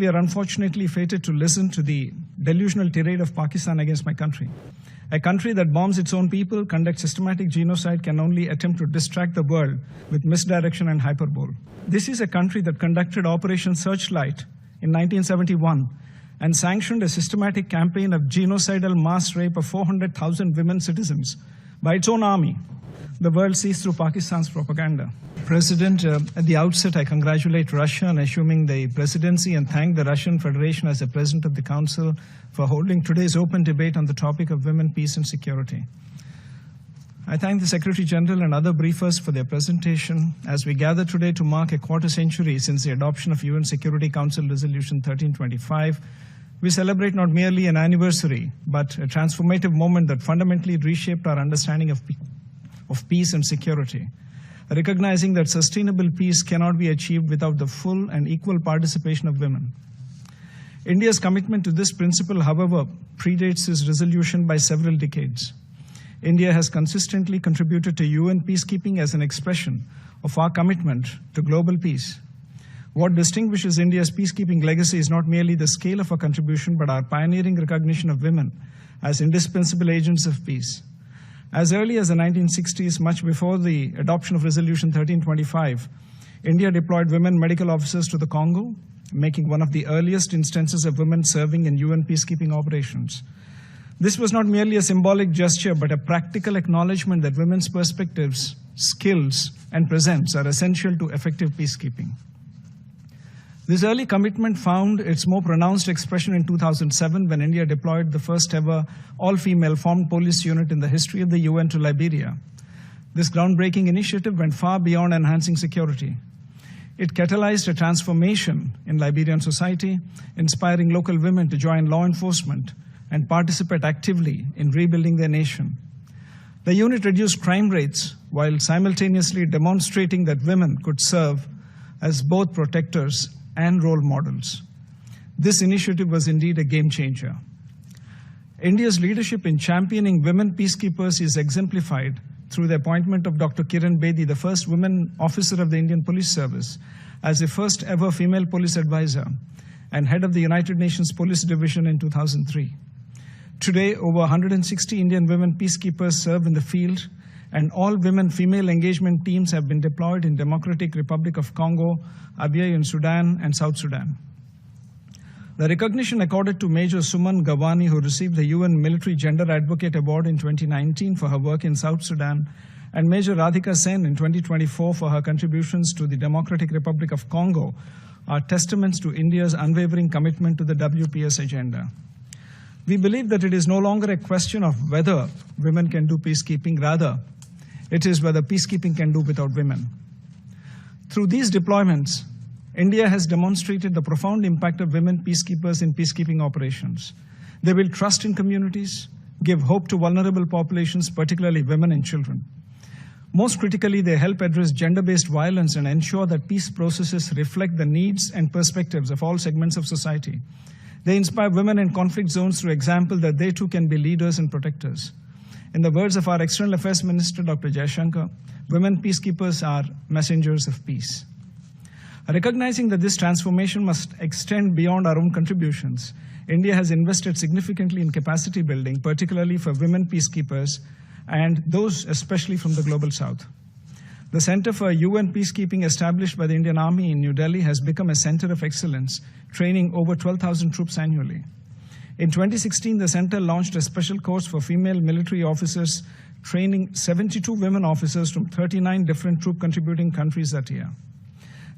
We are unfortunately fated to listen to the delusional tirade of Pakistan against my country. A country that bombs its own people, conducts systematic genocide, can only attempt to distract the world with misdirection and hyperbole. This is a country that conducted Operation Searchlight in 1971 and sanctioned a systematic campaign of genocidal mass rape of 400,000 women citizens by its own army. The world sees through Pakistan's propaganda. President, at the outset, I congratulate Russia on assuming the presidency and thank the Russian Federation as the President of the Council for holding today's open debate on the topic of women, peace and security. I thank the Secretary General and other briefers for their presentation as we gather today to mark a quarter century since the adoption of UN Security Council Resolution 1325. We celebrate not merely an anniversary, but a transformative moment that fundamentally reshaped our understanding of peace and security, recognizing that sustainable peace cannot be achieved without the full and equal participation of women. India's commitment to this principle, however, predates this resolution by several decades. India has consistently contributed to UN peacekeeping as an expression of our commitment to global peace. What distinguishes India's peacekeeping legacy is not merely the scale of our contribution, but our pioneering recognition of women as indispensable agents of peace. As early as the 1960s, much before the adoption of Resolution 1325, India deployed women medical officers to the Congo, making one of the earliest instances of women serving in UN peacekeeping operations. This was not merely a symbolic gesture, but a practical acknowledgement that women's perspectives, skills, and presence are essential to effective peacekeeping. This early commitment found its more pronounced expression in 2007 when India deployed the first ever all-female formed police unit in the history of the UN to Liberia. This groundbreaking initiative went far beyond enhancing security. It catalyzed a transformation in Liberian society, inspiring local women to join law enforcement and participate actively in rebuilding their nation. The unit reduced crime rates while simultaneously demonstrating that women could serve as both protectors and role models. This initiative was indeed a game changer. India's leadership in championing women peacekeepers is exemplified through the appointment of Dr. Kiran Bedi, the first woman officer of the Indian Police Service, as the first ever female police advisor and head of the United Nations Police Division in 2003. Today, over 160 Indian women peacekeepers serve in the field, and all women female engagement teams have been deployed in Democratic Republic of Congo, Abyei in Sudan, and South Sudan. The recognition accorded to Major Suman Gawani, who received the UN Military Gender Advocate Award in 2019 for her work in South Sudan, and Major Radhika Sen in 2024 for her contributions to the Democratic Republic of Congo, are testaments to India's unwavering commitment to the WPS agenda. We believe that it is no longer a question of whether women can do peacekeeping, rather, it is whether peacekeeping can do without women. Through these deployments, India has demonstrated the profound impact of women peacekeepers in peacekeeping operations. They build trust in communities, give hope to vulnerable populations, particularly women and children. Most critically, they help address gender-based violence and ensure that peace processes reflect the needs and perspectives of all segments of society. They inspire women in conflict zones through example that they too can be leaders and protectors. In the words of our External Affairs Minister, Dr. Jaishankar, women peacekeepers are messengers of peace. Recognizing that this transformation must extend beyond our own contributions, India has invested significantly in capacity building, particularly for women peacekeepers and those especially from the Global South. The Center for UN Peacekeeping, established by the Indian Army in New Delhi, has become a center of excellence, training over 12,000 troops annually. In 2016, the center launched a special course for female military officers, training 72 women officers from 39 different troop-contributing countries that year.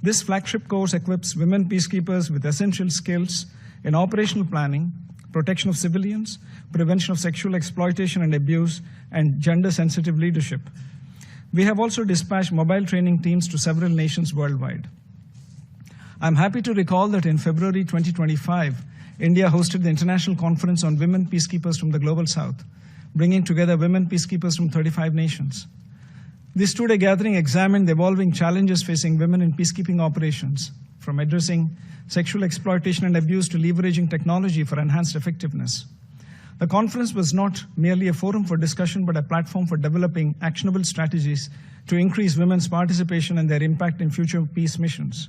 This flagship course equips women peacekeepers with essential skills in operational planning, protection of civilians, prevention of sexual exploitation and abuse, and gender-sensitive leadership. We have also dispatched mobile training teams to several nations worldwide. I'm happy to recall that in February 2025, India hosted the International Conference on Women Peacekeepers from the Global South, bringing together women peacekeepers from 35 nations. This two-day gathering examined the evolving challenges facing women in peacekeeping operations, from addressing sexual exploitation and abuse to leveraging technology for enhanced effectiveness. The conference was not merely a forum for discussion, but a platform for developing actionable strategies to increase women's participation and their impact in future peace missions.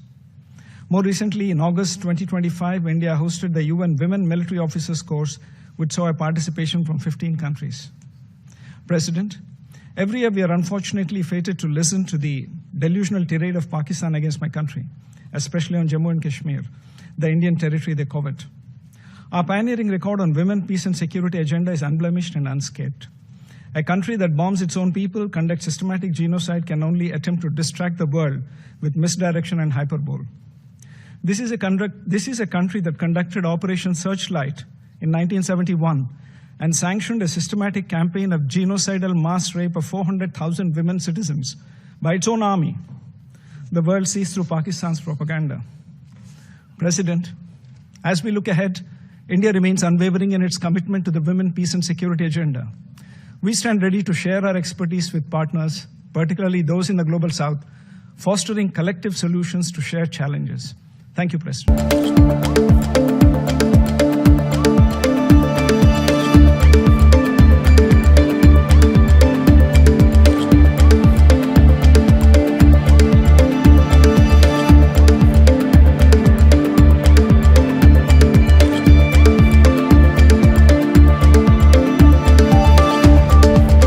More recently, in August 2025, India hosted the UN Women Military Officers Course, which saw a participation from 15 countries. President, every year we are unfortunately fated to listen to the delusional tirade of Pakistan against my country, especially on Jammu and Kashmir, the Indian territory they covet. Our pioneering record on women, peace and security agenda is unblemished and unscathed. A country that bombs its own people, conducts systematic genocide, can only attempt to distract the world with misdirection and hyperbole. This is a country that conducted Operation Searchlight in 1971 and sanctioned a systematic campaign of genocidal mass rape of 400,000 women citizens by its own army. The world sees through Pakistan's propaganda. President, as we look ahead, India remains unwavering in its commitment to the women, peace and security agenda. We stand ready to share our expertise with partners, particularly those in the Global South, fostering collective solutions to shared challenges. Thank you, President.